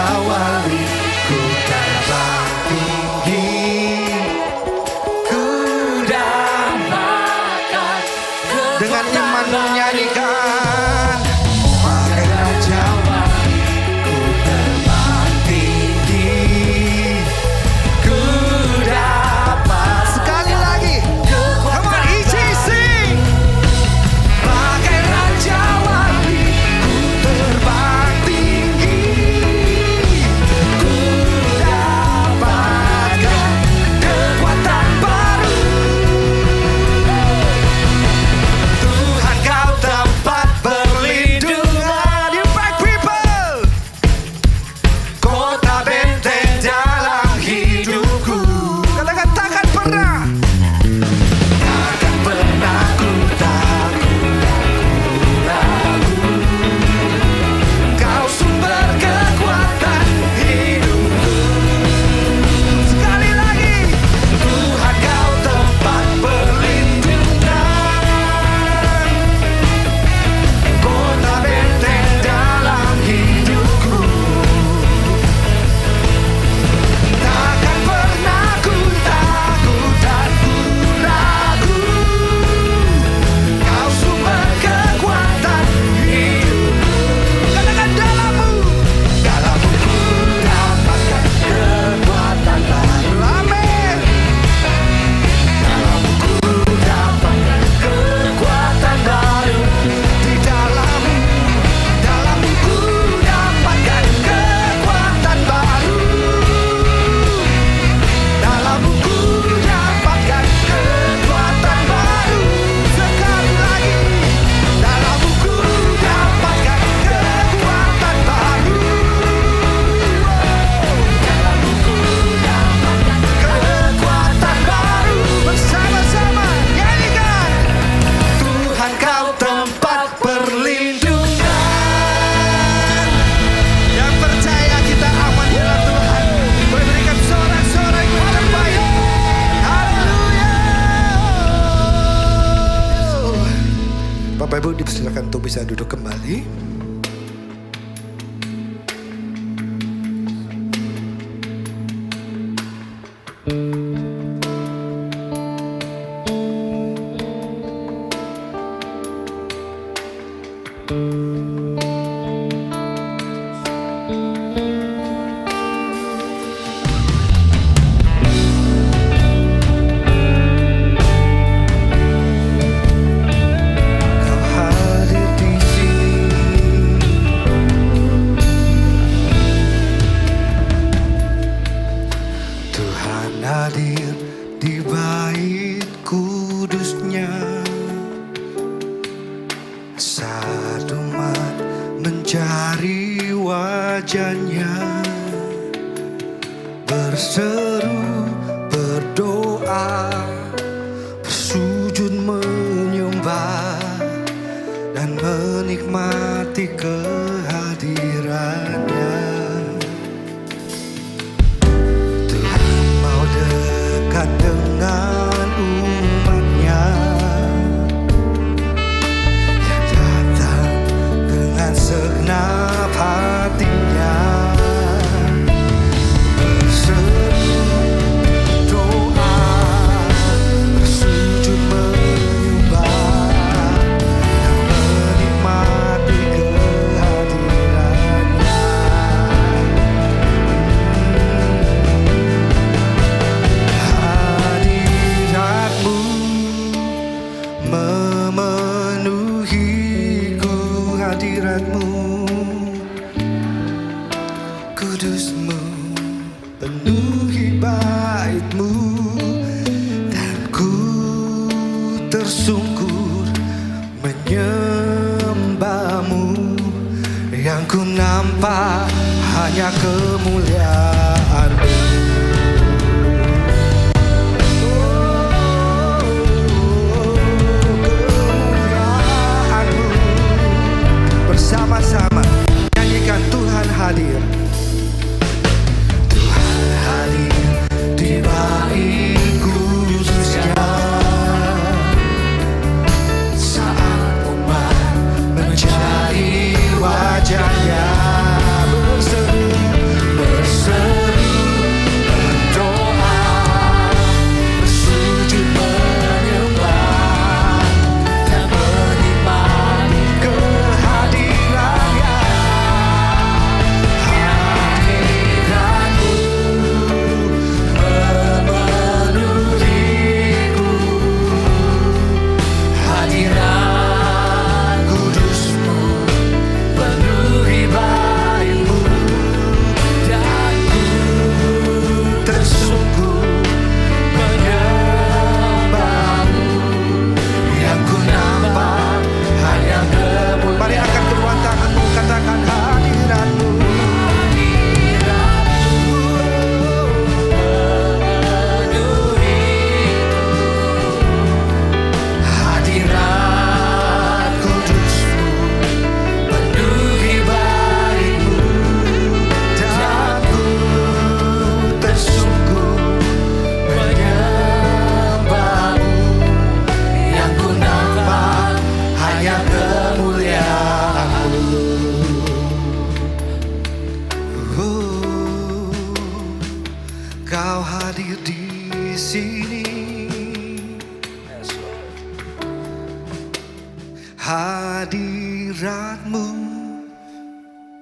Wali, ku terbang tinggi, ku dapatkan dengan iman menyanyikan. Wahai Raja Wali, ku terbang tinggi, ku dapat. Sekali lagi, come on, easy sing. Bagai Raja Wali, ku terbang tinggi, ku dapatkan kekuatan baru. Tuhan, kau tempat perlindungan. You back people, kota benteng dalam hidupku. Katakan takkan pernah, takkan pernah ku takut ragu. Kau sumber kekuatan hidupku. Sekali lagi, Tuhan, kau tempat perlindungan, kota benteng dalam hidupku. Takkan pernah ku takut dan ku ragu. Kau sumber kekuatan hidupku. Katakan dalammu, dalammu ku dapatkan kekuatan baru. Amin. Dalammu ku dapatkan kekuatan baru. Di dalammu, dalammu ku dapatkan kekuatan baru. Dalammu ku dapatkan kekuatan baru. Sekali lagi, dalammu ku dapatkan kekuatan baru. Dalammu ku dapatkan kekuatan baru. Bersama-sama nyanyikan. Tuhan, kau tempat perlindungan. Yang percaya kita aman dalam Tuhan, boleh berikan sorak-sorai yang terbaik. Haleluya. Bapak Ibu dipersilakan untuk bisa duduk kembali. Kau hadir di sini, Tuhan hadir di bait kudusnya. Saat umat mencari wajahnya, berseru, berdoa, bersujud menyembah, dan menikmati kehadirannya. Tuhan mau dekat dengan umatnya, yang datang dengan segenap hatinya. Berseru, doa, bersujud menyembah, dan menikmati kehadirannya. Hadiratmu memenuhiku, hadiratmu, kudusmu penuhi baitmu, dan ku tersungkur menyembahmu. Yang ku nampak hanya kemuliaan-Mu. Kemuliaan-Mu. Bersama-sama nyanyikan Tuhan hadir. Tuhan hadir di bait kudusnya. Saat umat mencari wajahnya, berseru, Kau hadir di sini, hadiratmu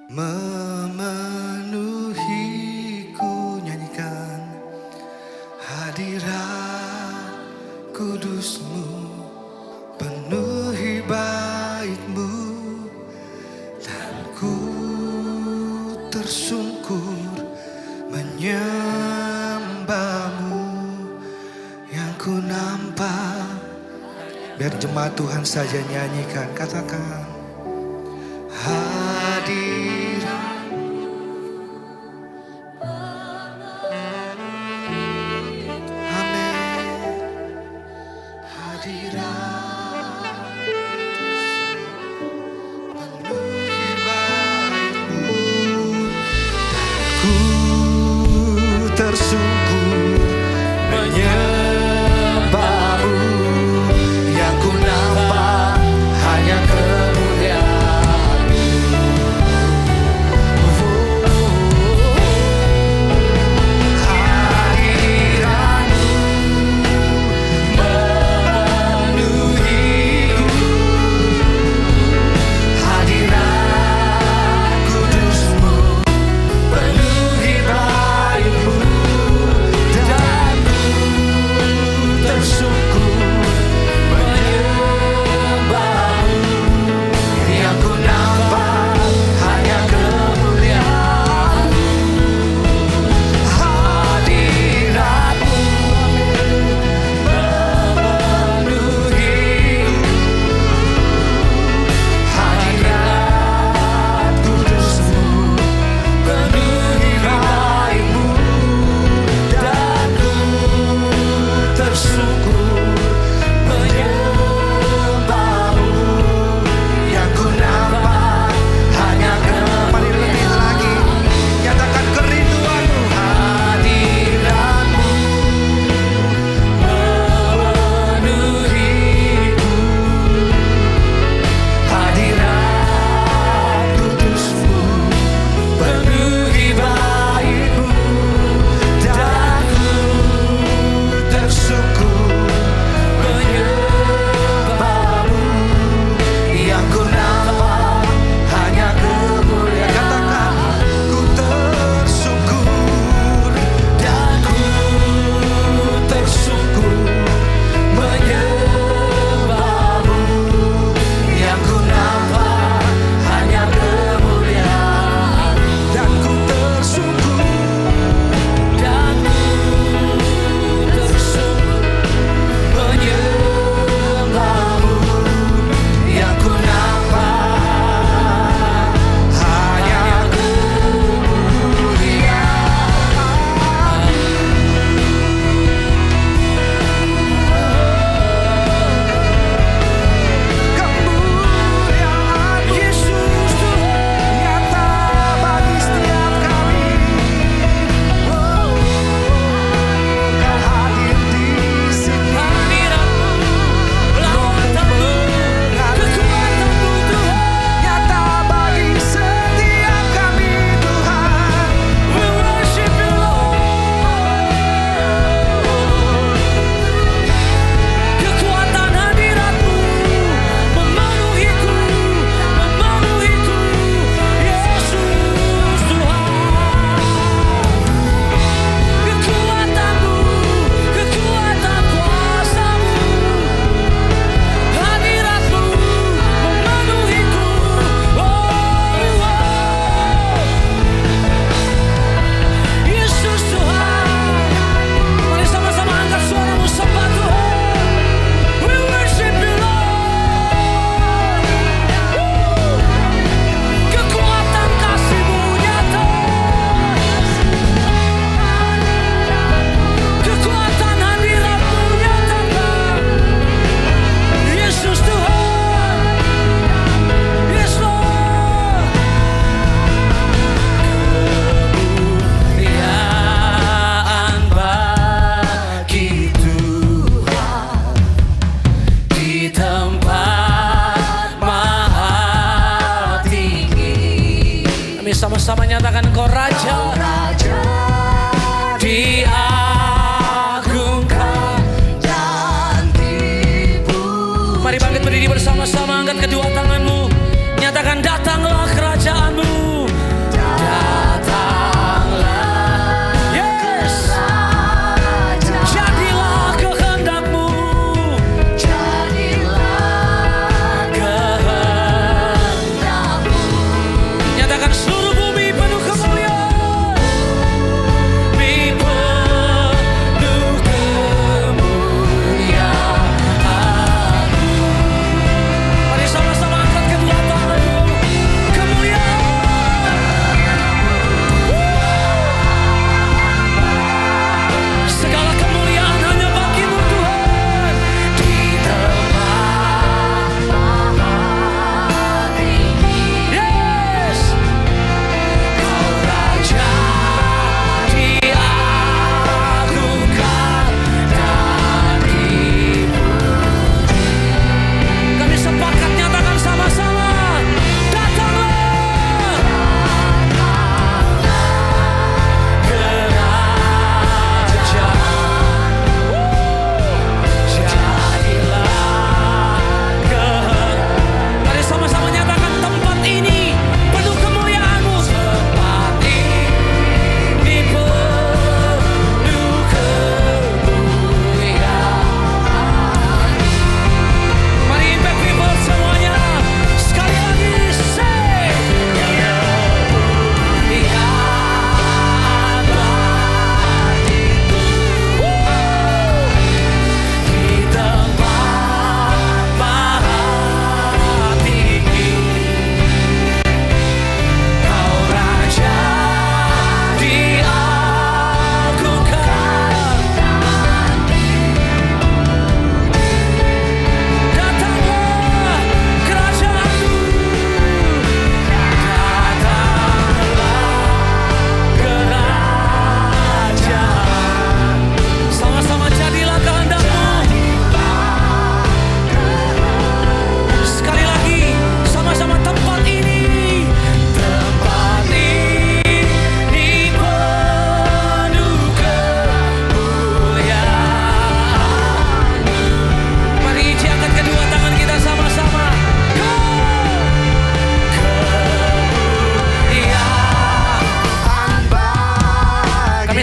memenuhiku. Nyanyikan hadirat kudusmu penuhi baitmu, dan ku tersungkur menyembahmu. Yang ku nampak, biar jemaat Tuhan saja nyanyikan, katakan hadirat. Amin. Hadirat penuhi baitmu, ku tersungkur menyembahmu. Yang ku nampak hanya kemuliaan-Mu. Hadirat-Mu memenuhiku, hadirat kudus-Mu penuhi baitmu, dan ku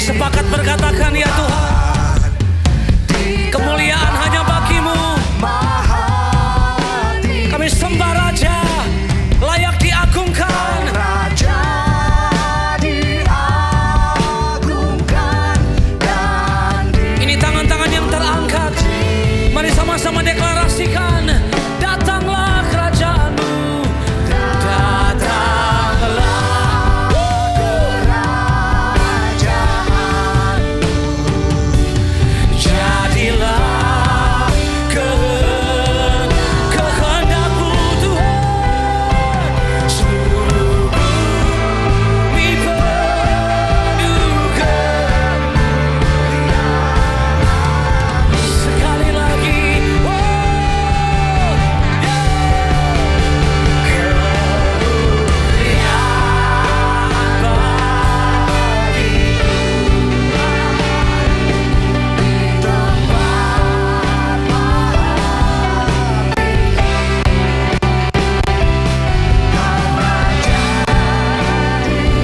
sepakat berkatakan, ya Tuhan, kemuliaan hanya bagimu. Kami sembah Raja, layak diagungkan. Raja diagungkan dan Ini tangan-tangan yang terangkat. Mari sama-sama deklarasikan, datanglah kerajaanmu. Datanglah kerajaanmu. jadilah kehendakmu Tuhan. Seluruh bumi penuh kemuliaan. Sekali lagi,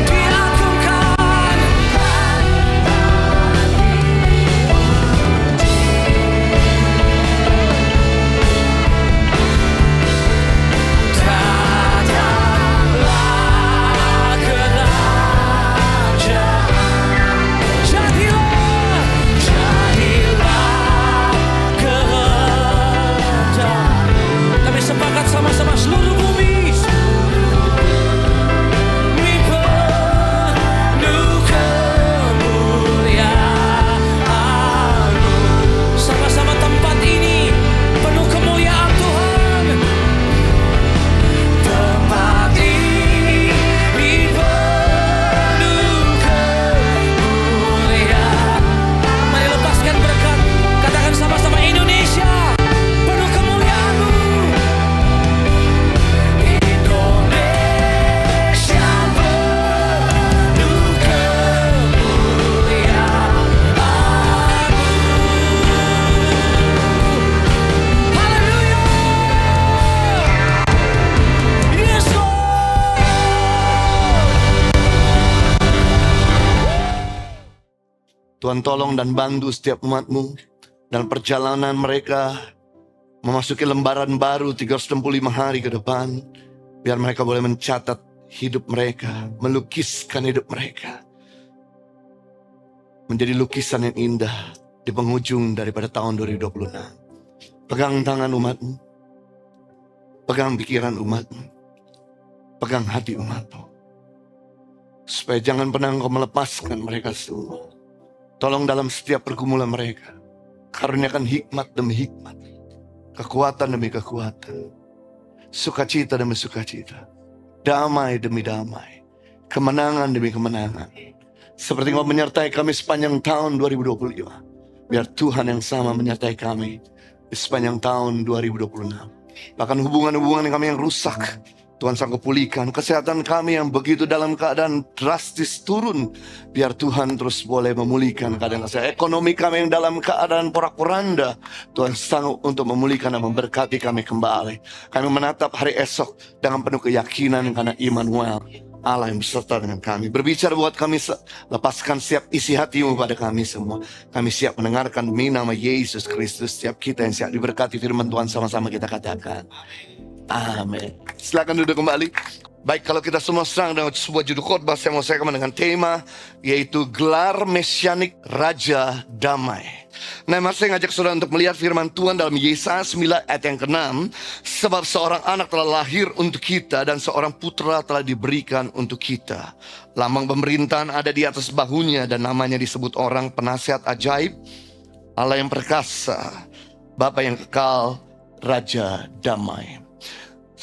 diagungkan. Datanglah kerajaan. Jadilah kehendak. Kami sepakat sama-sama seluruh bumi penuh kemuliaan-Mu. Sama-sama tempat ini penuh kemuliaan Tuhan. Tempat ini penuh kemuliaan. Mari lepaskan berkat. Katakan sama-sama, Indonesia penuh kemuliaan-Mu. Indonesia penuh kemuliaan-Mu. Haleluya. Yes, Lord. Tuhan tolong dan bantu setiap umat-Mu dalam perjalanan mereka memasuki lembaran baru 365 hari ke depan. Biar mereka boleh mencatat hidup mereka, melukiskan hidup mereka menjadi lukisan yang indah di penghujung daripada tahun 2026. Pegang tangan umat-Mu, pegang pikiran umat-Mu, pegang hati umat-Mu, supaya jangan pernah Engkau melepaskan mereka semua. Tolong dalam setiap pergumulan mereka, karuniakan hikmat demi hikmat, kekuatan demi kekuatan, sukacita demi sukacita, damai demi damai, kemenangan demi kemenangan. Seperti Engkau menyertai kami sepanjang tahun 2025, biar Tuhan yang sama menyertai kami di sepanjang tahun 2026. Bahkan hubungan-hubungan kami yang rusak, Tuhan sanggup pulihkan. Kesehatan kami yang begitu dalam keadaan drastis turun, biar Tuhan terus boleh memulihkan keadaan kesehatan. Ekonomi kami yang dalam keadaan porak-poranda, Tuhan sanggup untuk memulihkan dan memberkati kami kembali. Kami menatap hari esok dengan penuh keyakinan karena Immanuel, Allah yang beserta dengan kami. Berbicara buat kami, lepaskan siap isi hati-Mu pada kami semua. Kami siap mendengarkan demi nama Yesus Kristus. Setiap kita yang siap diberkati firman Tuhan, sama-sama kita katakan amin. Silakan duduk kembali. Baik, kalau kita semua sedang dengan sebuah judul khotbah, saya mau sampaikan dengan tema yaitu gelar mesianik Raja Damai. Nah, mari saya ngajak saudara untuk melihat firman Tuhan dalam Yesaya 9 ayat yang ke-6. Sebab seorang anak telah lahir untuk kita dan seorang putra telah diberikan untuk kita. Lambang pemerintahan ada di atas bahunya dan namanya disebut orang penasihat ajaib, Allah yang perkasa, Bapa yang kekal, Raja Damai.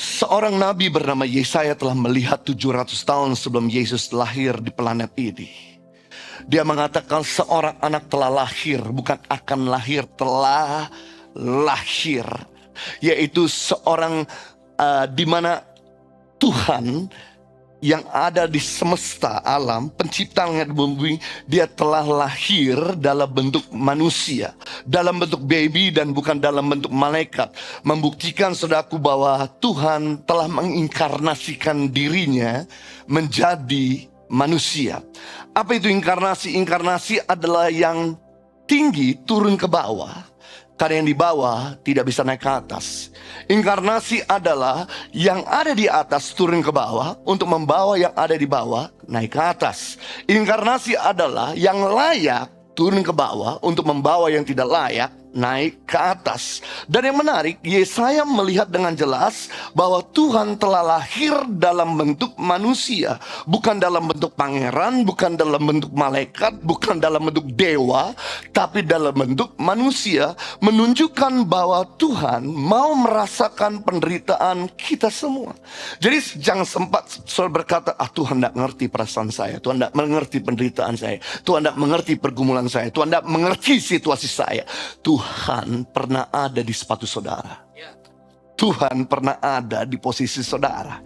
Seorang nabi bernama Yesaya telah melihat 700 tahun sebelum Yesus lahir di planet ini. Dia mengatakan seorang anak telah lahir, bukan akan lahir, telah lahir. Yaitu seorang di mana Tuhan yang ada di semesta alam, pencipta langit bumi, dia telah lahir dalam bentuk manusia, dalam bentuk baby dan bukan dalam bentuk malaikat. Membuktikan saudaraku bahwa Tuhan telah menginkarnasikan dirinya menjadi manusia. Apa itu inkarnasi? Inkarnasi adalah yang tinggi turun ke bawah, karena yang di bawah tidak bisa naik ke atas. Inkarnasi adalah yang ada di atas turun ke bawah untuk membawa yang ada di bawah naik ke atas. Inkarnasi adalah yang layak turun ke bawah untuk membawa yang tidak layak naik ke atas. Dan yang menarik, Yesaya melihat dengan jelas bahwa Tuhan telah lahir dalam bentuk manusia, bukan dalam bentuk pangeran, bukan dalam bentuk malaikat, bukan dalam bentuk dewa, tapi dalam bentuk manusia, menunjukkan bahwa Tuhan mau merasakan penderitaan kita semua. Jadi jangan sempat saudara berkata, Tuhan tidak mengerti perasaan saya, Tuhan tidak mengerti penderitaan saya, Tuhan tidak mengerti pergumulan saya, Tuhan tidak mengerti situasi saya. Tuhan pernah ada di sepatu saudara. Tuhan pernah ada di posisi saudara.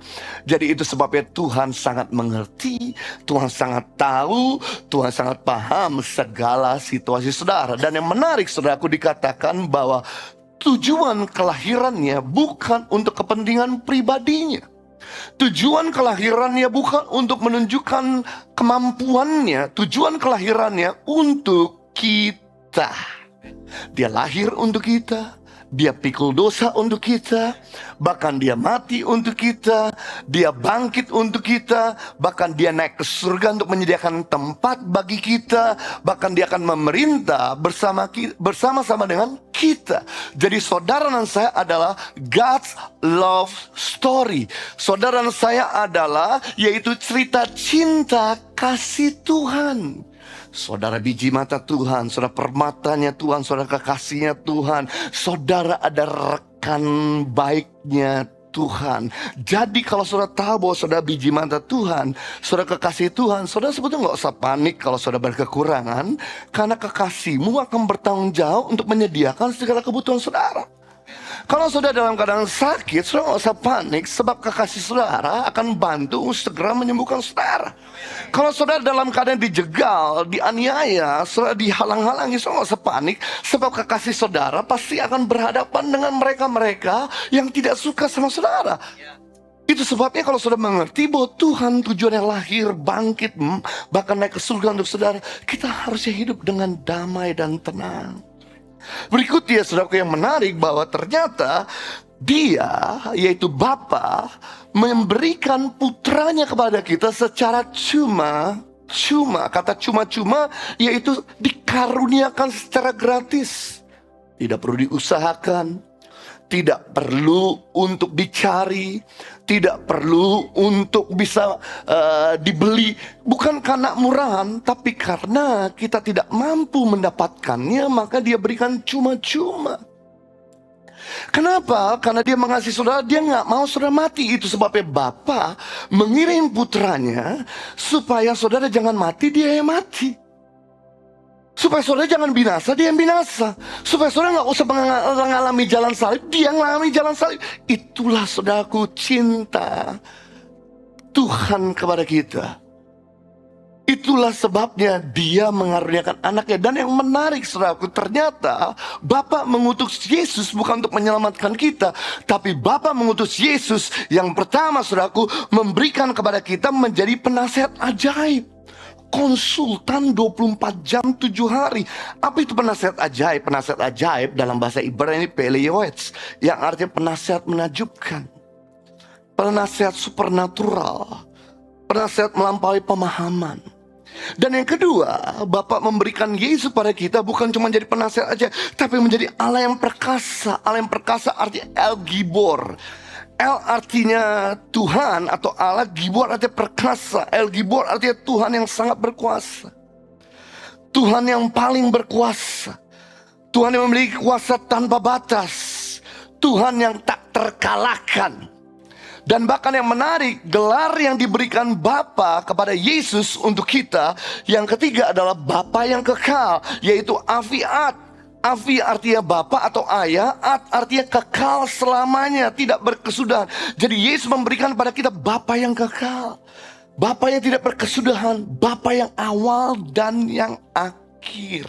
Jadi itu sebabnya Tuhan sangat mengerti, Tuhan sangat tahu, Tuhan sangat paham segala situasi saudara. Dan yang menarik, saudaraku, dikatakan bahwa tujuan kelahirannya bukan untuk kepentingan pribadinya. Tujuan kelahirannya bukan untuk menunjukkan kemampuannya. Tujuan kelahirannya untuk kita. Dia lahir untuk kita, dia pikul dosa untuk kita, bahkan dia mati untuk kita, dia bangkit untuk kita, bahkan dia naik ke surga untuk menyediakan tempat bagi kita, bahkan dia akan memerintah bersama-sama dengan kita. Jadi saudara dan saya adalah God's love story. Saudara dan saya adalah yaitu cerita cinta kasih Tuhan. Saudara biji mata Tuhan, saudara permatanya Tuhan, saudara kekasihnya Tuhan, saudara ada rekan baiknya Tuhan. Jadi kalau saudara tahu bahwa saudara biji mata Tuhan, saudara kekasih Tuhan, saudara sebetulnya nggak usah panik kalau saudara berkekurangan, karena kekasihmu akan bertanggung jawab untuk menyediakan segala kebutuhan saudara. Kalau saudara dalam keadaan sakit, saudara nggak usah panik, sebab kekasih saudara akan bantu segera menyembuhkan saudara. Kalau saudara dalam keadaan dijegal, dianiaya, saudara dihalang-halangi, saudara nggak usah panik, sebab kekasih saudara pasti akan berhadapan dengan mereka-mereka yang tidak suka sama saudara. Itu sebabnya kalau saudara mengerti bahwa Tuhan tujuannya lahir, bangkit, bahkan naik ke surga untuk saudara, kita harusnya hidup dengan damai dan tenang. Berikutnya, saudaraku, yang menarik bahwa ternyata dia, yaitu Bapa, memberikan putranya kepada kita secara cuma-cuma. Kata cuma-cuma yaitu dikaruniakan secara gratis. Tidak perlu diusahakan, tidak perlu untuk dicari, tidak perlu untuk bisa dibeli. Bukan karena murahan, tapi karena kita tidak mampu mendapatkannya, maka dia berikan cuma-cuma. Kenapa? Karena dia mengasihi saudara, dia nggak mau saudara mati. Itu sebabnya Bapa mengirim putranya supaya saudara jangan mati, dia yang mati. Supaya saudara jangan binasa, dia yang binasa. Supaya saudara nggak usah mengalami jalan salib, dia yang mengalami jalan salib. Itulah saudaraku cinta Tuhan kepada kita. Itulah sebabnya dia mengaruniakan anaknya. Dan yang menarik, saudaraku, ternyata Bapa mengutus Yesus bukan untuk menyelamatkan kita, tapi Bapa mengutus Yesus yang pertama, saudaraku, memberikan kepada kita menjadi penasihat ajaib. Konsultan 24 jam 7 hari. Apa itu penasihat ajaib? Penasihat ajaib dalam bahasa Ibrani Peleioets, yang artinya penasihat menakjubkan, penasihat supernatural, penasihat melampaui pemahaman. Dan yang kedua, Bapa memberikan Yesus pada kita bukan cuma jadi penasihat aja, tapi menjadi Allah yang perkasa. Allah yang perkasa artinya El Gibor. El artinya Tuhan atau Allah, Gibor artinya perkasa. El Gibor artinya Tuhan yang sangat berkuasa, Tuhan yang paling berkuasa, Tuhan yang memiliki kuasa tanpa batas, Tuhan yang tak terkalahkan. Dan bahkan yang menarik, gelar yang diberikan Bapa kepada Yesus untuk kita, yang ketiga adalah Bapa yang kekal, yaitu Afiat. Afi artinya Bapa atau Ayah, At artinya kekal selamanya, tidak berkesudahan. Jadi Yesus memberikan kepada kita Bapa yang kekal, Bapa yang tidak berkesudahan, Bapa yang awal dan yang akhir. berpikir.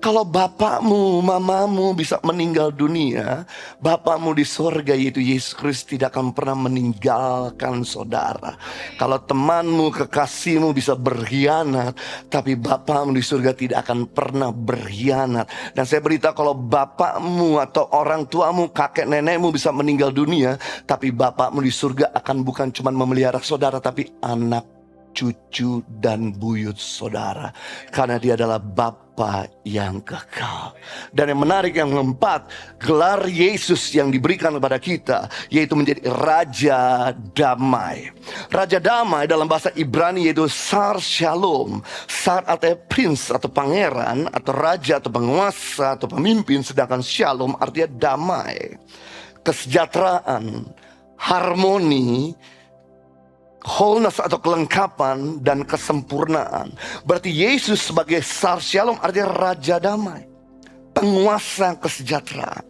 Kalau bapakmu, mamamu bisa meninggal dunia, bapakmu di sorga yaitu Yesus Kristus tidak akan pernah meninggalkan saudara. Kalau temanmu, kekasihmu bisa berkhianat, tapi bapakmu di surga tidak akan pernah berkhianat. Dan saya beritahu, kalau bapakmu atau orang tuamu, kakek nenekmu bisa meninggal dunia, tapi bapakmu di surga akan bukan cuma memelihara saudara, tapi anak, cucu, dan buyut saudara. Karena dia adalah Bapa yang kekal. Dan yang menarik, yang keempat, gelar Yesus yang diberikan kepada kita, yaitu menjadi Raja Damai. Raja Damai dalam bahasa Ibrani yaitu Sar Shalom. Sar artinya prince atau pangeran, atau raja atau penguasa atau pemimpin. Sedangkan Shalom artinya damai, kesejahteraan, harmoni, wholeness atau kelengkapan dan kesempurnaan. Berarti Yesus sebagai Sar Shalom artinya Raja Damai, penguasa kesejahteraan,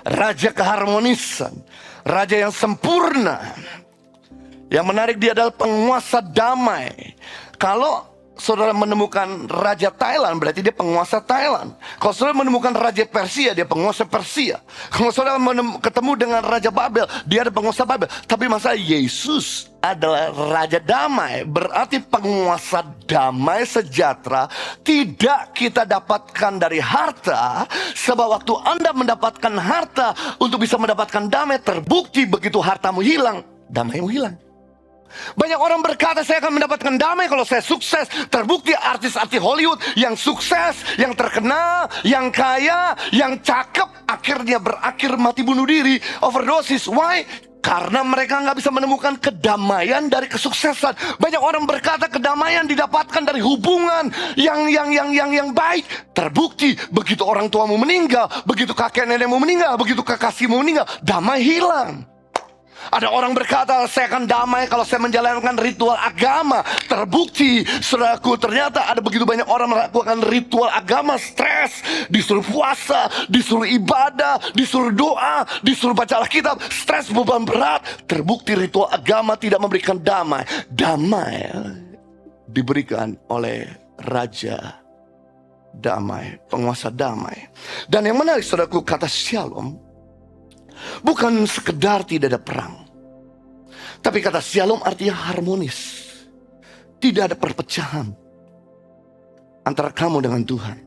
Raja keharmonisan, Raja yang sempurna. Yang menarik, dia adalah penguasa damai. Kalau saudara menemukan Raja Thailand, berarti dia penguasa Thailand. Kalau saudara menemukan Raja Persia, dia penguasa Persia. Kalau saudara ketemu dengan Raja Babel, dia ada penguasa Babel. Tapi masalah, Yesus adalah Raja Damai, berarti penguasa damai sejahtera. Tidak kita dapatkan dari harta, sebab waktu Anda mendapatkan harta untuk bisa mendapatkan damai, terbukti begitu hartamu hilang, damaimu hilang. Banyak orang berkata, saya akan mendapatkan damai kalau saya sukses. Terbukti artis-artis Hollywood yang sukses, yang terkenal, yang kaya, yang cakep, akhirnya berakhir mati bunuh diri, overdosis. Why? Karena mereka nggak bisa menemukan kedamaian dari kesuksesan. Banyak orang berkata kedamaian didapatkan dari hubungan yang baik. Terbukti begitu orang tuamu meninggal, begitu kakek nenekmu meninggal, begitu kekasihmu meninggal, damai hilang. Ada orang berkata, saya akan damai kalau saya menjalankan ritual agama. Terbukti, saudaraku, ternyata ada begitu banyak orang melakukan ritual agama, stres, disuruh puasa, disuruh ibadah, disuruh doa, disuruh baca Alkitab, stres, beban berat. Terbukti ritual agama tidak memberikan damai. Damai diberikan oleh Raja Damai, penguasa damai. Dan yang menarik, saudaraku, kata Shalom bukan sekedar tidak ada perang, tapi kata Shalom artinya harmonis. Tidak ada perpecahan antara kamu dengan Tuhan.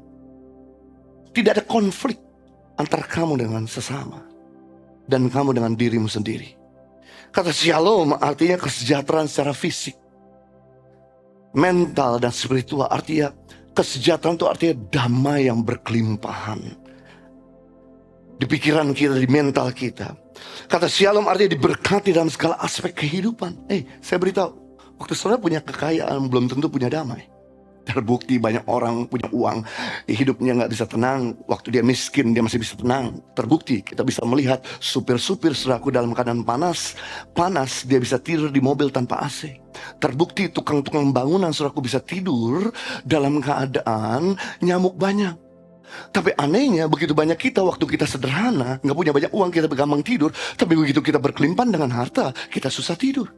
Tidak ada konflik antara kamu dengan sesama, dan kamu dengan dirimu sendiri. Kata Shalom artinya kesejahteraan secara fisik, mental, dan spiritual. Artinya kesejahteraan itu artinya damai yang berkelimpahan di pikiran kita, di mental kita. Kata Shalom artinya diberkati dalam segala aspek kehidupan. Saya beritahu, waktu saudara punya kekayaan, belum tentu punya damai. Terbukti banyak orang punya uang, hidupnya gak bisa tenang. Waktu dia miskin, dia masih bisa tenang. Terbukti, kita bisa melihat supir-supir saudaraku dalam keadaan panas, dia bisa tidur di mobil tanpa AC. Terbukti tukang-tukang bangunan saudaraku bisa tidur dalam keadaan nyamuk banyak. Tapi anehnya, begitu banyak kita waktu kita sederhana, gak punya banyak uang, kita gampang tidur. Tapi begitu kita berkelimpahan dengan harta, kita susah tidur.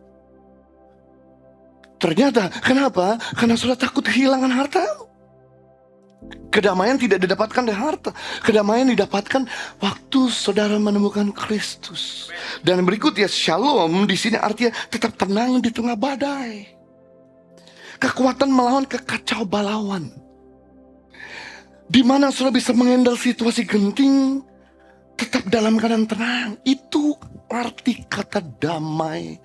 Ternyata, kenapa? Karena sudah takut kehilangan harta. Kedamaian tidak didapatkan dari harta. Kedamaian didapatkan waktu saudara menemukan Kristus. Dan berikutnya, Shalom di sini artinya tetap tenang di tengah badai. Kekuatan melawan kekacau balauan. Di mana saudara bisa mengendal situasi genting, tetap dalam keadaan tenang. Itu arti kata damai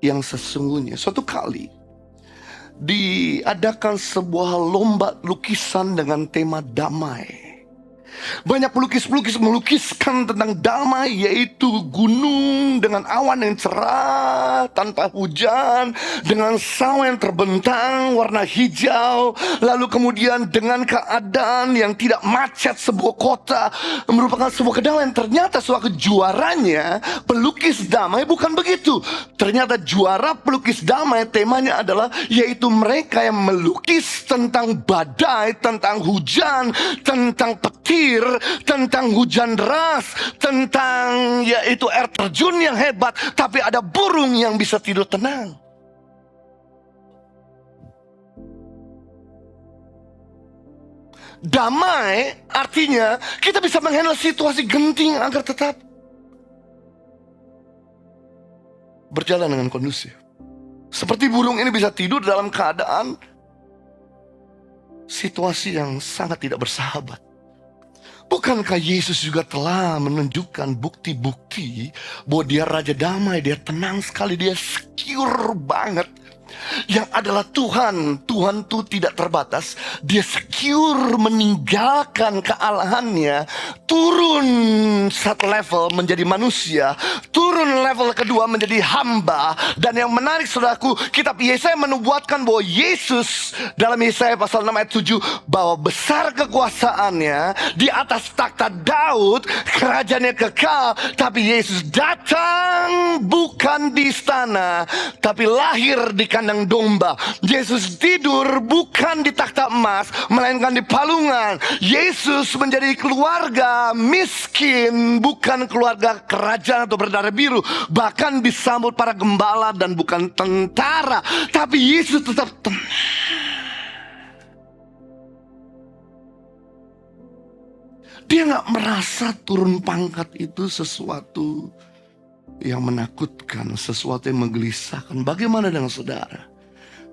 yang sesungguhnya. Suatu kali diadakan sebuah lomba lukisan dengan tema damai. Banyak pelukis-pelukis melukiskan tentang damai, yaitu gunung dengan awan yang cerah tanpa hujan, dengan sawah yang terbentang warna hijau, lalu kemudian dengan keadaan yang tidak macet sebuah kota, merupakan sebuah kedamaian. Ternyata suatu juaranya pelukis damai bukan begitu. Ternyata juara pelukis damai temanya adalah yaitu mereka yang melukis tentang badai, tentang hujan, tentang petir, tentang hujan deras, tentang yaitu air terjun yang hebat, tapi ada burung yang bisa tidur tenang. Damai artinya kita bisa menghandle situasi genting agar tetap berjalan dengan kondusif. Seperti burung ini bisa tidur dalam keadaan situasi yang sangat tidak bersahabat. Bukankah Yesus juga telah menunjukkan bukti-bukti bahwa dia Raja Damai, dia tenang sekali, dia secure banget. Yang adalah Tuhan itu tidak terbatas. Dia secure meninggalkan kealahannya, turun satu level menjadi manusia, turun level kedua menjadi hamba. Dan yang menarik saudaraku, kitab Yesaya menubuatkan bahwa Yesus dalam Yesaya pasal 6 ayat 7, bahwa besar kekuasaannya di atas takhta Daud, kerajaannya kekal. Tapi Yesus datang bukan di istana, tapi lahir di kandang domba. Yesus tidur bukan di takhta emas, melainkan di palungan. Yesus menjadi keluarga miskin, bukan keluarga kerajaan atau berdarah biru. Bahkan disambut para gembala dan bukan tentara. Tapi Yesus tetap tenang. Dia gak merasa turun pangkat itu sesuatu yang menakutkan, sesuatu yang menggelisahkan. Bagaimana dengan saudara?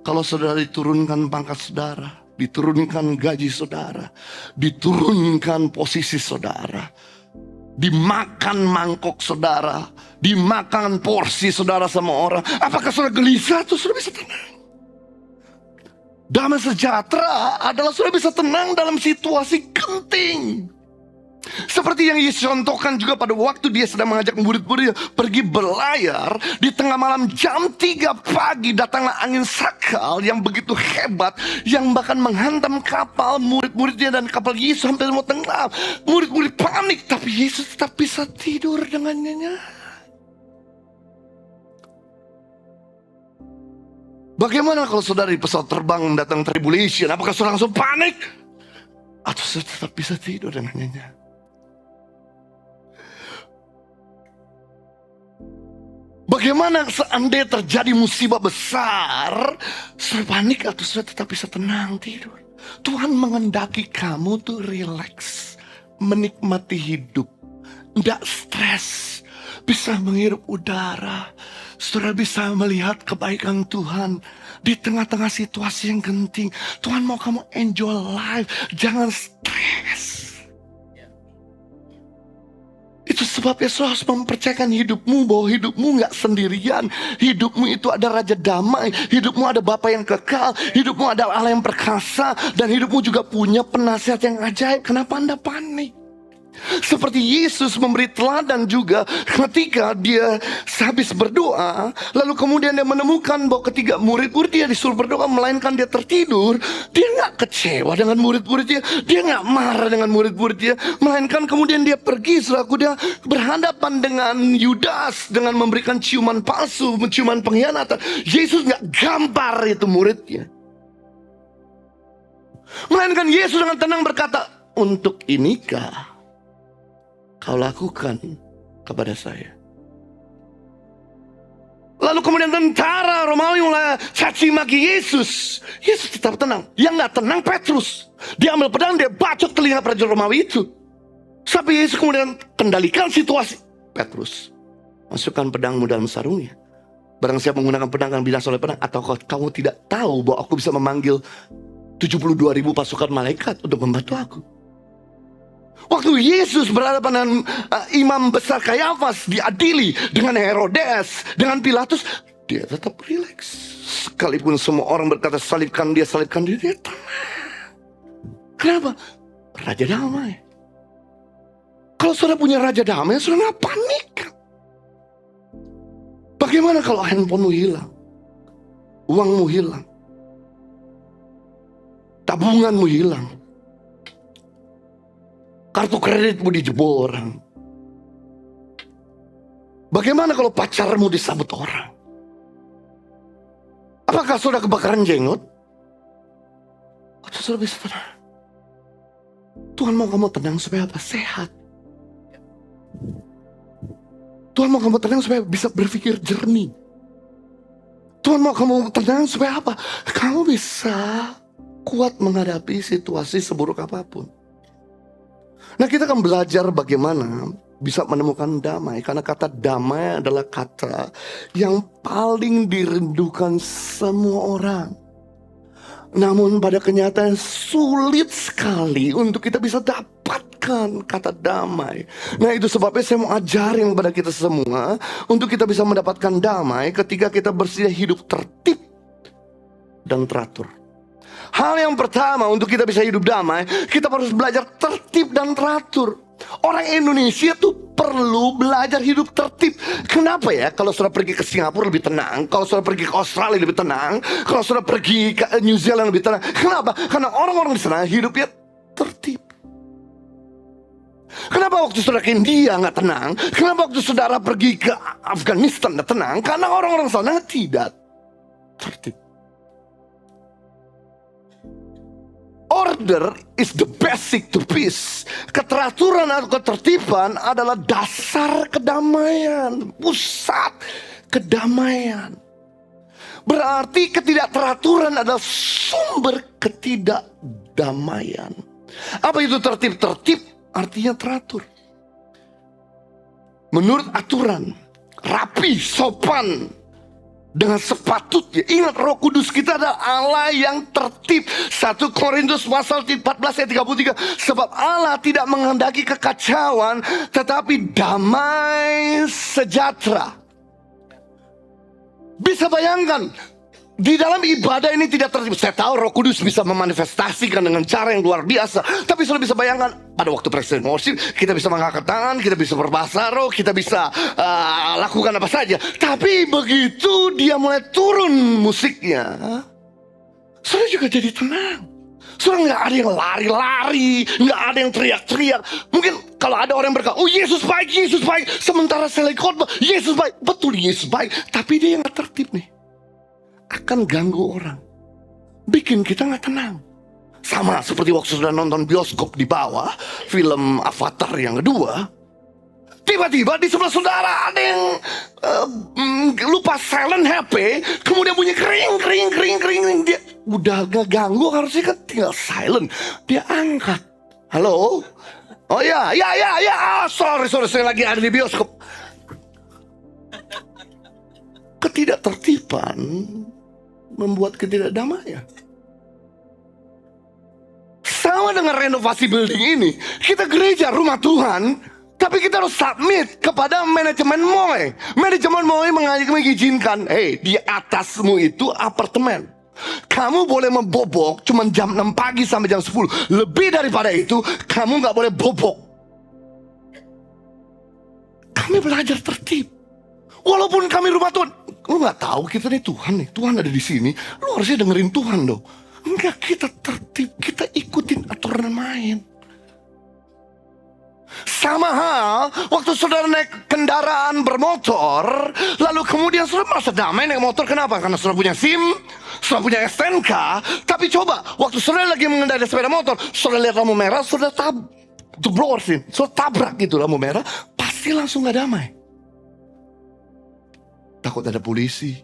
Kalau saudara diturunkan pangkat saudara, diturunkan gaji saudara, diturunkan posisi saudara, dimakan mangkok saudara, dimakan porsi saudara sama orang, apakah saudara gelisah atau saudara bisa tenang? Damai sejahtera adalah saudara bisa tenang dalam situasi genting. Seperti yang Yesus contohkan juga pada waktu dia sedang mengajak murid-muridnya pergi berlayar. Di tengah malam jam 3 pagi datanglah angin sakal yang begitu hebat, yang bahkan menghantam kapal murid-muridnya dan kapal Yesus hampir mau tenggelam. Murid-murid panik, tapi Yesus tetap bisa tidur dengan nyenyak. Bagaimana kalau saudara di pesawat terbang datang tribulation? Apakah saudara langsung panik? Atau saudara tetap bisa tidur dengan nyenyak? Bagaimana seandainya terjadi musibah besar, saudara panik atau saudara tetap bisa tenang tidur? Tuhan mengendaki kamu tuh relax, menikmati hidup, tidak stres, bisa menghirup udara. Saudara bisa melihat kebaikan Tuhan di tengah-tengah situasi yang genting. Tuhan mau kamu enjoy life, jangan stres. Itu sebabnya saudara harus mempercayakan hidupmu bahwa hidupmu gak sendirian. Hidupmu itu ada Raja Damai, hidupmu ada Bapa yang kekal, hidupmu ada Allah yang perkasa, dan hidupmu juga punya penasihat yang ajaib. Kenapa Anda panik? Seperti Yesus memberi teladan juga ketika dia habis berdoa, lalu kemudian dia menemukan bahwa ketiga murid-murid dia disuruh berdoa, melainkan dia tertidur. Dia gak kecewa dengan murid-muridnya, dia gak marah dengan murid-muridnya, melainkan kemudian dia pergi. Selaku dia berhadapan dengan Yudas dengan memberikan ciuman palsu, ciuman pengkhianatan. Yesus gak gampar itu muridnya, melainkan Yesus dengan tenang berkata, untuk inikah kau lakukan kepada saya? Lalu kemudian tentara Romawi mulai caci maki Yesus. Yesus tetap tenang. Yang gak tenang Petrus. Dia ambil pedang, dia bacok telinga prajurit Romawi itu. Sampai Yesus kemudian kendalikan situasi. Petrus, masukkan pedangmu dalam sarungnya. Barang siapa menggunakan pedang akan binasa oleh pedang. Atau kamu tidak tahu bahwa aku bisa memanggil 72.000 pasukan malaikat untuk membantu aku? Waktu Yesus berhadapan dengan imam besar Kayafas, diadili dengan Herodes, dengan Pilatus, dia tetap rileks. Sekalipun semua orang berkata salibkan dia, dia tenang. Kenapa? Raja Damai. Kalau saudara punya Raja Damai, saudara nggak panik. Bagaimana kalau handphonemu hilang, uangmu hilang, tabunganmu hilang, kartu kreditmu dijebol orang? Bagaimana kalau pacarmu disambut orang? Apakah saudara kebakaran jenggot? Atau saudara bisa tenang? Tuhan mau kamu tenang supaya apa? Sehat. Tuhan mau kamu tenang supaya bisa berpikir jernih. Tuhan mau kamu tenang supaya apa? Kamu bisa kuat menghadapi situasi seburuk apapun. Nah, kita akan belajar bagaimana bisa menemukan damai. Karena kata damai adalah kata yang paling dirindukan semua orang. Namun pada kenyataan sulit sekali untuk kita bisa dapatkan kata damai. Nah, itu sebabnya saya mau ajarin kepada kita semua untuk kita bisa mendapatkan damai ketika kita bersedia hidup tertib dan teratur. Hal yang pertama untuk kita bisa hidup damai, kita harus belajar tertib dan teratur. Orang Indonesia tuh perlu belajar hidup tertib. Kenapa ya? Kalau sudah pergi ke Singapura lebih tenang, kalau sudah pergi ke Australia lebih tenang, kalau sudah pergi ke New Zealand lebih tenang. Kenapa? Karena orang-orang di sana hidupnya tertib. Kenapa waktu saudara ke India nggak tenang? Kenapa waktu saudara pergi ke Afghanistan nggak tenang? Karena orang-orang sana tidak tertib. Order is the basic to peace. Keteraturan atau ketertiban adalah dasar kedamaian, pusat kedamaian. Berarti ketidakteraturan adalah sumber ketidakdamaian. Apa itu tertib? Tertib artinya teratur. Menurut aturan, rapi, sopan, dengan sepatutnya. Ingat, Roh Kudus kita adalah Allah yang tertib. 1 Korintus pasal 14 ayat 33. Sebab Allah tidak menghendaki kekacauan, tetapi damai sejahtera. Bisa bayangkan, di dalam ibadah ini tidak tertib. Saya tahu Roh Kudus bisa memanifestasikan dengan cara yang luar biasa. Tapi sudah bisa bayangkan, pada waktu presiden worship, kita bisa mengangkat tangan, kita bisa berbahasa roh, kita bisa lakukan apa saja. Tapi begitu dia mulai turun musiknya, saudara juga jadi tenang. Saudara nggak ada yang lari-lari, nggak ada yang teriak-teriak. Mungkin kalau ada orang yang berkata, oh Yesus baik, Yesus baik. Sementara saya lagi khotbah, Yesus baik. Betul, Yesus baik. Tapi dia yang nggak tertib nih. Akan ganggu orang, bikin kita nggak tenang. Sama seperti waktu sudah nonton bioskop di bawah film Avatar yang kedua, tiba-tiba di sebelah saudara ada yang lupa silent HP, kemudian bunyi kering. Dia udah gak ganggu, harusnya kan tinggal silent. Dia angkat, halo, oh ya, sorry, saya lagi ada di bioskop. Ketidaktertiban membuat ketidakdamaian. Sama dengan renovasi building ini, kita gereja rumah Tuhan, tapi kita harus submit kepada manajemen MOE. Manajemen MOE mengizinkan, di atasmu itu apartemen. Kamu boleh membobok cuma jam 6 pagi sampai jam 10. Lebih daripada itu, kamu gak boleh bobok. Kami belajar tertib. Walaupun kami rumah Tuhan, lu gak tahu kita nih Tuhan ada di sini. Lu harusnya dengerin Tuhan dong. Enggak, kita tertib, kita ikutin aturan main. Sama hal, waktu saudara naik kendaraan bermotor, lalu kemudian saudara merasa damai naik motor. Kenapa? Karena saudara punya SIM, saudara punya STNK. Tapi coba, waktu saudara lagi mengendarai sepeda motor, saudara lihat lampu merah, saudara tabrak gitu lampu merah, pasti langsung gak damai. Takut ada polisi,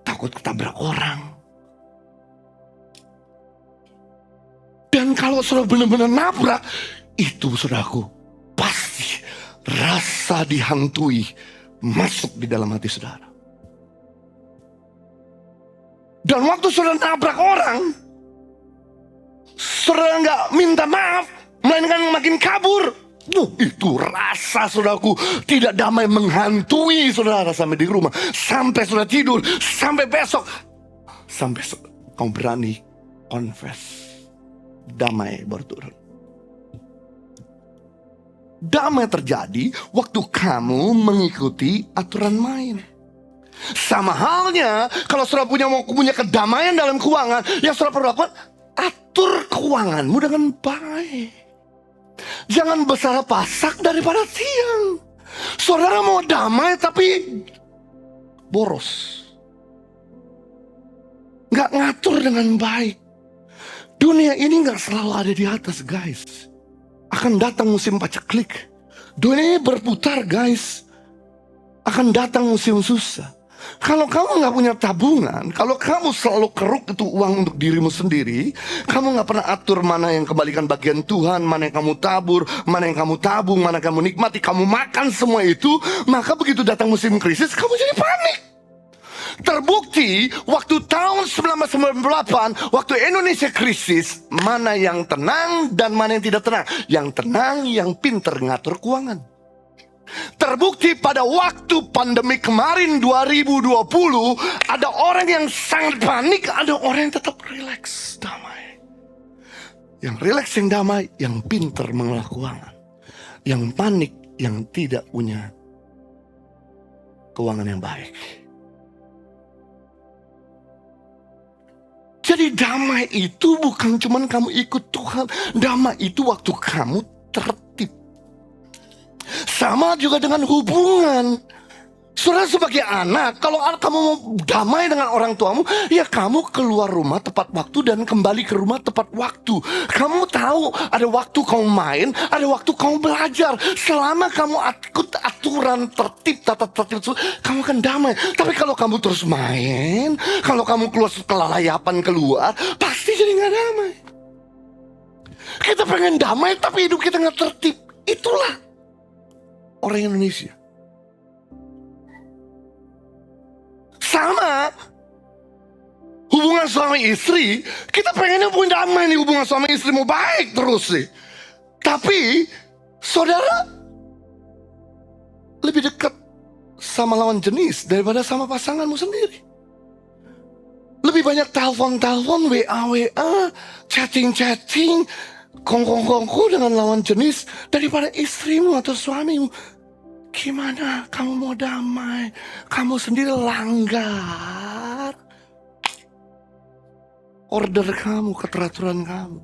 takut ketabrak orang. Dan kalau saudara benar-benar nabrak, itu saudaraku, pasti rasa dihantui masuk di dalam hati saudara. Dan waktu saudara nabrak orang, saudara nggak minta maaf, melainkan makin kabur. Itu rasa saudaraku tidak damai menghantui saudara sampai di rumah, sampai saudara tidur, sampai besok, sampai kamu berani confess. Damai baru turun. Damai terjadi waktu kamu mengikuti aturan main. Sama halnya kalau saudara mau punya kedamaian dalam keuangan, yang saudara perlu lakukan, atur keuanganmu dengan baik. Jangan besar pasak daripada tiang. Saudara mau damai tapi boros, gak ngatur dengan baik. Dunia ini gak selalu ada di atas, guys. Akan datang musim paceklik. Dunia ini berputar, guys. Akan datang musim susah. Kalau kamu nggak punya tabungan, kalau kamu selalu keruk itu uang untuk dirimu sendiri, kamu nggak pernah atur mana yang kembalikan bagian Tuhan, mana yang kamu tabur, mana yang kamu tabung, mana yang kamu nikmati, kamu makan semua itu, maka begitu datang musim krisis, kamu jadi panik. Terbukti waktu tahun 1998, waktu Indonesia krisis, mana yang tenang dan mana yang tidak tenang. Yang tenang, yang pinter ngatur keuangan. Terbukti pada waktu pandemi kemarin 2020, ada orang yang sangat panik, ada orang yang tetap rileks, damai. Yang rileks, yang damai, yang pinter mengelola keuangan. Yang panik, yang tidak punya keuangan yang baik. Jadi damai itu bukan cuma kamu ikut Tuhan. Damai itu waktu kamu tertib. Sama juga dengan hubungan. Saudara sebagai anak, kalau kamu mau damai dengan orang tuamu, ya kamu keluar rumah tepat waktu dan kembali ke rumah tepat waktu. Kamu tahu ada waktu kamu main, ada waktu kamu belajar. Selama kamu ikut aturan tertib, tata tertib, kamu akan damai. Tapi kalau kamu terus main, kalau kamu keluar kelalayapan keluar, pasti jadi gak damai. Kita pengen damai tapi hidup kita gak tertib. Itulah orang Indonesia. Sama hubungan suami istri, kita pengennya punya damai nih, hubungan suami istri mau baik terus sih. Tapi saudara lebih dekat sama lawan jenis daripada sama pasanganmu sendiri. Lebih banyak telepon-telepon, WA, chatting, kongko dengan lawan jenis daripada istrimu atau suamimu. Gimana kamu mau damai? Kamu sendiri langgar order kamu, keteraturan kamu.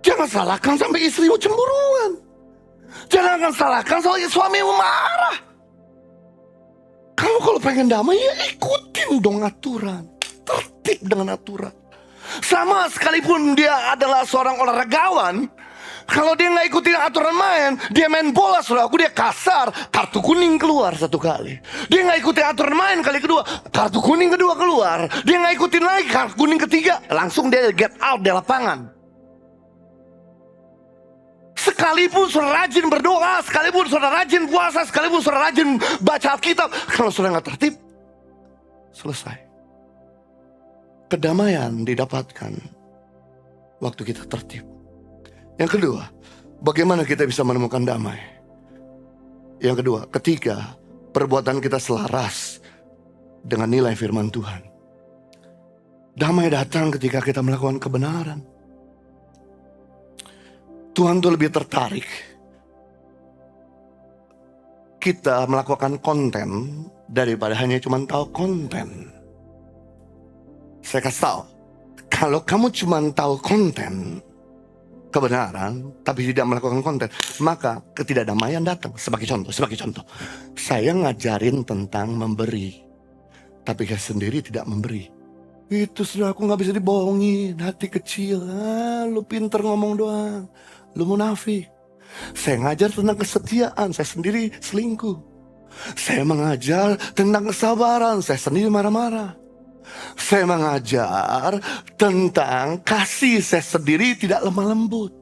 Jangan salahkan sampai istrimu cemburuan. Jangan salahkan sampai suamimu marah. Kamu kalau pengen damai, ya ikutin dong aturan. Tertib dengan aturan. Sama sekalipun dia adalah seorang olahragawan, kalau dia nggak ikutin aturan main, dia main bola, saudaraku, dia kasar, kartu kuning keluar satu kali. Dia nggak ikutin aturan main kali kedua, kartu kuning kedua keluar. Dia nggak ikutin lagi, kartu kuning ketiga, langsung dia get out dari lapangan. Sekalipun saudara rajin berdoa, sekalipun saudara rajin puasa, sekalipun saudara rajin baca Alkitab, kalau saudara nggak tertib, selesai. Kedamaian didapatkan waktu kita tertib. Yang kedua, bagaimana kita bisa menemukan damai? Yang kedua, ketika perbuatan kita selaras dengan nilai firman Tuhan. Damai datang ketika kita melakukan kebenaran. Tuhan tuh lebih tertarik kita melakukan konten daripada hanya cuma tahu konten. Saya kasih tahu, kalau kamu cuma tahu konten kebenaran tapi tidak melakukan konten, maka ketidakdamaian datang. Sebagai contoh, saya ngajarin tentang memberi, tapi saya sendiri tidak memberi. Itu sudah aku nggak bisa dibohongin, hati kecil. Lu pinter ngomong doang, lu munafik. Saya ngajar tentang kesetiaan, saya sendiri selingkuh. Saya mengajar tentang kesabaran, saya sendiri marah-marah. Saya mengajar tentang kasih, saya sendiri tidak lemah lembut.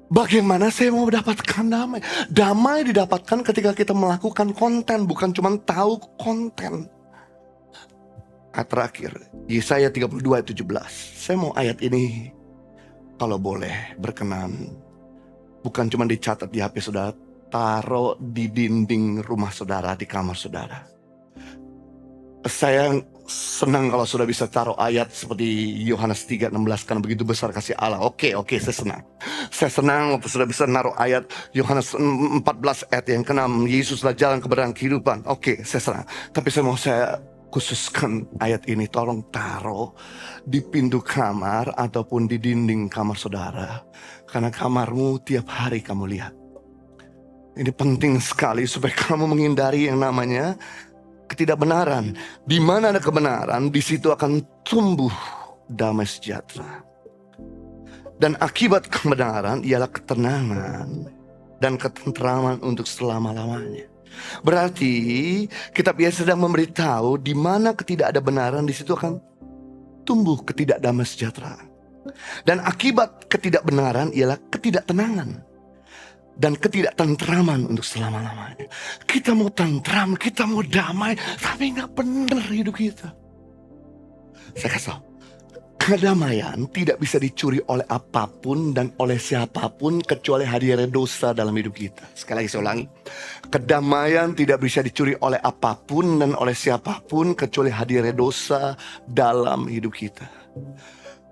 Bagaimana saya mau mendapatkan damai? Damai didapatkan ketika kita melakukan konten, bukan cuma tahu konten. Terakhir, Yesaya 32 ayat 17. Saya mau ayat ini, kalau boleh berkenan, bukan cuma dicatat di HP saudara, taruh di dinding rumah saudara, di kamar saudara. Saya senang kalau sudah bisa taruh ayat seperti Yohanes 3:16, karena begitu besar kasih Allah. Oke, saya senang. Saya senang waktu sudah bisa naruh ayat Yohanes 14 ayat yang ke-6, Yesuslah jalan kebenaran kehidupan. Oke, saya senang. Tapi saya khususkan ayat ini, tolong taruh di pintu kamar ataupun di dinding kamar saudara, karena kamarmu tiap hari kamu lihat. Ini penting sekali supaya kamu menghindari yang namanya ketidakbenaran. Di mana ada kebenaran, di situ akan tumbuh damai sejahtera. Dan akibat kebenaran ialah ketenangan dan ketenteraman untuk selama-lamanya. Berarti kitab Yesaya sedang memberitahu di mana ketidakbenaran, di situ akan tumbuh ketidakdamaian sejahtera. Dan akibat ketidakbenaran ialah ketidaktenangan dan ketidaktentraman untuk selama-lamanya. Kita mau tentram, kita mau damai, tapi nggak benar hidup kita. Saya kasih tahu, kedamaian tidak bisa dicuri oleh apapun dan oleh siapapun kecuali hadirnya dosa dalam hidup kita. Sekali lagi saya ulangi, kedamaian tidak bisa dicuri oleh apapun dan oleh siapapun kecuali hadirnya dosa dalam hidup kita.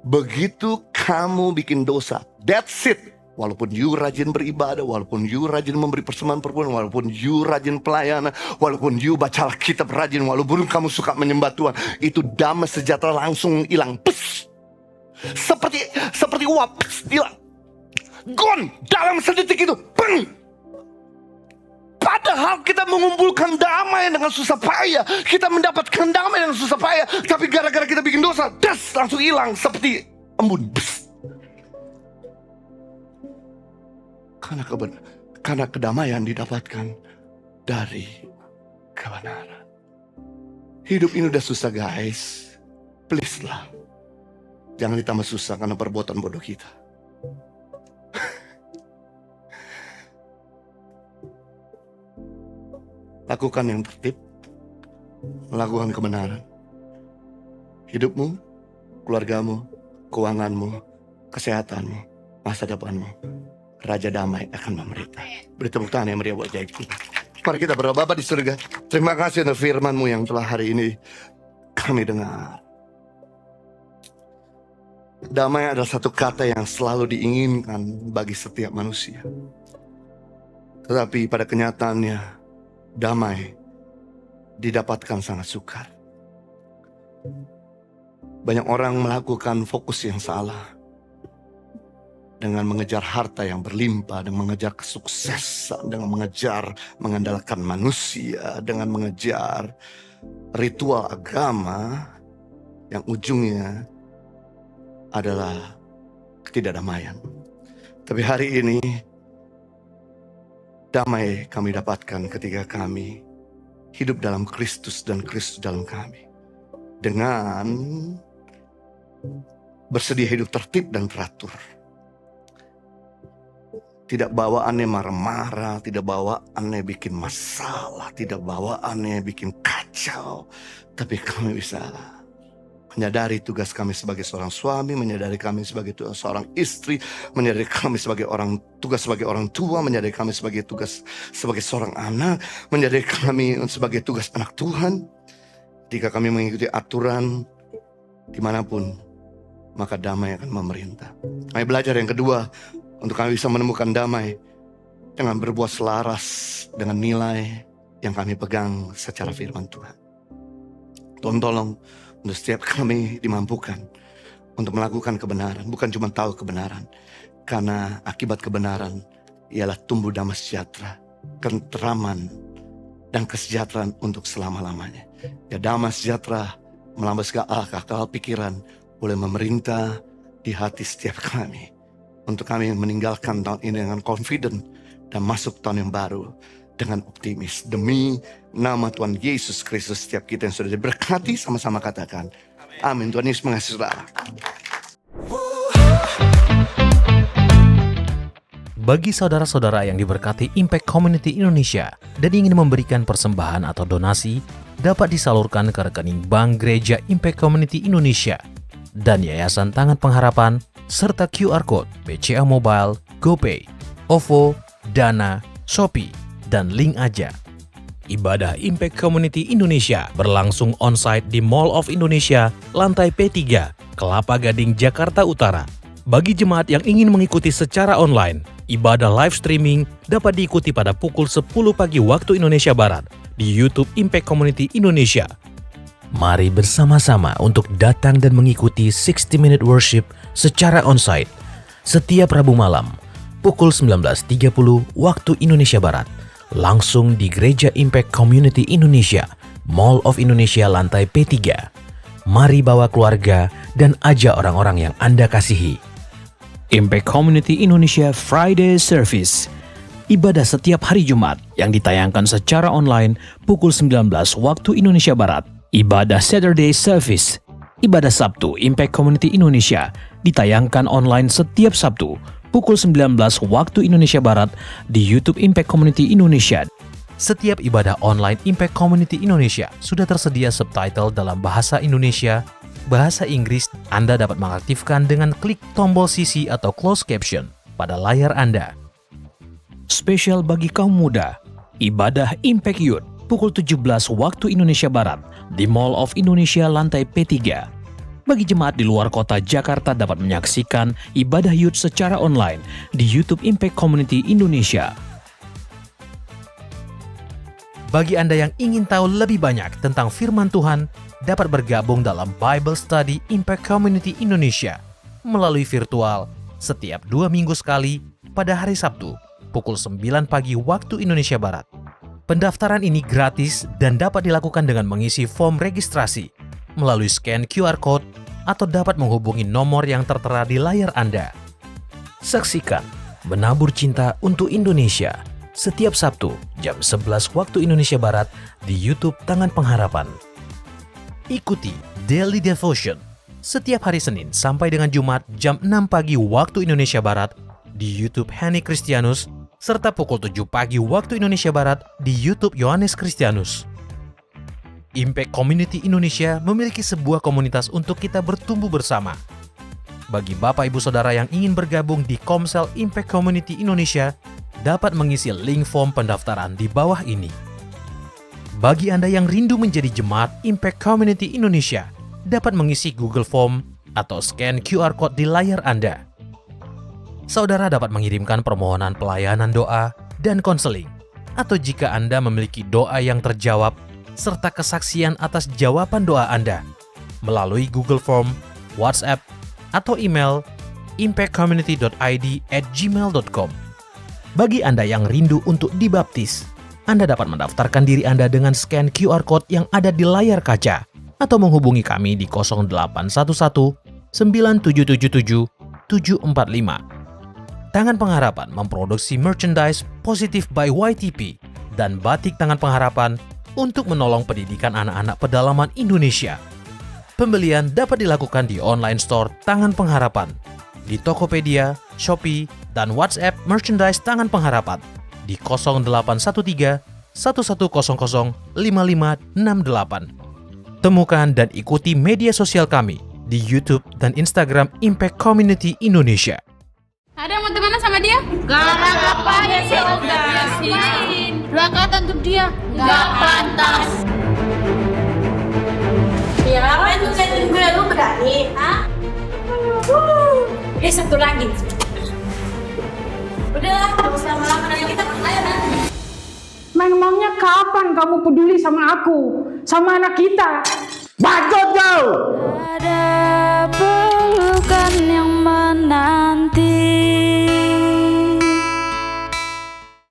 Begitu kamu bikin dosa, that's it. Walaupun you rajin beribadah, walaupun you rajin memberi persembahan perpuluhan, walaupun you rajin pelayanan, walaupun you baca Alkitab rajin, walaupun kamu suka menyembah Tuhan, itu damai sejahtera langsung hilang. Pes! Seperti uap, hilang. Gone dalam sedetik itu. Bang! Padahal kita mengumpulkan damai dengan susah payah, kita mendapatkan damai dengan susah payah, tapi gara-gara kita bikin dosa, das, langsung hilang seperti embun. Pes! Karena kedamaian didapatkan dari kebenaran. Hidup ini udah susah guys. Please lah, jangan ditambah susah karena perbuatan bodoh kita. Lakukan yang tertib, lakukan kebenaran. Hidupmu, keluargamu, keuanganmu, kesehatanmu, masa depanmu, Raja Damai akan memerintah. Beri tepuk tangan yang meriah buat Jaiku. Mari kita berdoa. Bapa di surga, terima kasih untuk firman-Mu yang telah hari ini kami dengar. Damai adalah satu kata yang selalu diinginkan bagi setiap manusia. Tetapi pada kenyataannya, damai didapatkan sangat sukar. Banyak orang melakukan fokus yang salah dengan mengejar harta yang berlimpah, dengan mengejar kesuksesan, dengan mengejar mengandalkan manusia, dengan mengejar ritual agama yang ujungnya adalah ketidakdamaian. Tapi hari ini damai kami dapatkan ketika kami hidup dalam Kristus dan Kristus dalam kami, dengan bersedia hidup tertib dan teratur. Tidak bawaannya marah-marah, tidak bawaannya bikin masalah, tidak bawaannya bikin kacau. Tapi kami bisa menyadari tugas kami sebagai seorang suami, menyadari kami sebagai seorang istri, menyadari kami sebagai tugas sebagai orang tua, menyadari kami sebagai tugas sebagai seorang anak, menyadari kami sebagai tugas anak Tuhan. Jika kami mengikuti aturan dimanapun, maka damai akan memerintah. Kami belajar yang kedua, untuk kami bisa menemukan damai, jangan berbuat selaras dengan nilai yang kami pegang secara firman Tuhan. Tuhan tolong untuk setiap kami dimampukan untuk melakukan kebenaran, bukan cuma tahu kebenaran. Karena akibat kebenaran ialah tumbuh damai sejahtera, ketenteraman, dan kesejahteraan untuk selama-lamanya. Ya, damai sejahtera melambas segala akal pikiran boleh memerintah di hati setiap kami. Untuk kami meninggalkan tahun ini dengan confident dan masuk tahun yang baru dengan optimis. Demi nama Tuhan Yesus Kristus, setiap kita yang sudah diberkati sama-sama katakan amin. Tuhan Yesus mengasihi saudara. Bagi saudara-saudara yang diberkati Impact Community Indonesia dan ingin memberikan persembahan atau donasi, dapat disalurkan ke rekening Bank Gereja Impact Community Indonesia dan Yayasan Tangan Pengharapan, serta QR Code BCA Mobile, GoPay, OVO, Dana, Shopee, dan Link Aja. Ibadah Impact Community Indonesia berlangsung on-site di Mall of Indonesia, lantai P3, Kelapa Gading, Jakarta Utara. Bagi jemaat yang ingin mengikuti secara online, ibadah live streaming dapat diikuti pada pukul 10 pagi waktu Indonesia Barat di YouTube Impact Community Indonesia. Mari bersama-sama untuk datang dan mengikuti 60 Minute Worship secara onsite setiap Rabu malam pukul 19.30 waktu Indonesia Barat, langsung di Gereja Impact Community Indonesia, Mall of Indonesia lantai P3. Mari bawa keluarga dan ajak orang-orang yang Anda kasihi. Impact Community Indonesia Friday Service ibadah setiap hari Jumat yang ditayangkan secara online pukul 19 waktu Indonesia Barat. Ibadah Saturday Service, ibadah Sabtu Impact Community Indonesia ditayangkan online setiap Sabtu pukul 19 waktu Indonesia Barat di YouTube Impact Community Indonesia. Setiap ibadah online Impact Community Indonesia sudah tersedia subtitle dalam bahasa Indonesia, bahasa Inggris. Anda dapat mengaktifkan dengan klik tombol CC atau closed caption pada layar Anda. Spesial bagi kaum muda, ibadah Impact Youth pukul 17 waktu Indonesia Barat di Mall of Indonesia lantai P3. Bagi jemaat di luar kota Jakarta dapat menyaksikan ibadah youth secara online di YouTube Impact Community Indonesia. Bagi Anda yang ingin tahu lebih banyak tentang firman Tuhan, dapat bergabung dalam Bible Study Impact Community Indonesia melalui virtual setiap 2 minggu sekali pada hari Sabtu pukul 9 pagi waktu Indonesia Barat. Pendaftaran ini gratis dan dapat dilakukan dengan mengisi form registrasi melalui scan QR Code atau dapat menghubungi nomor yang tertera di layar Anda. Saksikan Menabur Cinta untuk Indonesia setiap Sabtu jam 11 waktu Indonesia Barat di YouTube Tangan Pengharapan. Ikuti Daily Devotion setiap hari Senin sampai dengan Jumat jam 6 pagi waktu Indonesia Barat di YouTube Hani Kristianus serta pukul 7 pagi waktu Indonesia Barat di YouTube Yohanes Kristianus. Impact Community Indonesia memiliki sebuah komunitas untuk kita bertumbuh bersama. Bagi Bapak Ibu Saudara yang ingin bergabung di Komsel Impact Community Indonesia, dapat mengisi link form pendaftaran di bawah ini. Bagi Anda yang rindu menjadi jemaat Impact Community Indonesia, dapat mengisi Google Form atau scan QR Code di layar Anda. Saudara dapat mengirimkan permohonan pelayanan doa dan konseling, atau jika Anda memiliki doa yang terjawab, serta kesaksian atas jawaban doa Anda, melalui Google Form, WhatsApp, atau email impactcommunity.id@gmail.com. Bagi Anda yang rindu untuk dibaptis, Anda dapat mendaftarkan diri Anda dengan scan QR Code yang ada di layar kaca, atau menghubungi kami di 0811 9777 745. Tangan Pengharapan memproduksi merchandise Positive by YTP dan batik Tangan Pengharapan untuk menolong pendidikan anak-anak pedalaman Indonesia. Pembelian dapat dilakukan di online store Tangan Pengharapan, di Tokopedia, Shopee, dan WhatsApp merchandise Tangan Pengharapan di 0813 1100 5568. Temukan dan ikuti media sosial kami di YouTube dan Instagram Impact Community Indonesia. Ada yang mau temenan sama dia? Gak ngapain sih udah dua kata untuk dia gak pantas. Ya apa itu setting gue, lu berani? Hah? Satu lagi. Udahlah, gak usah lama-lama dari kita. Ayo nanti. Memangnya kapan kamu peduli sama aku, sama anak kita? Bacot kau! Ada pelukan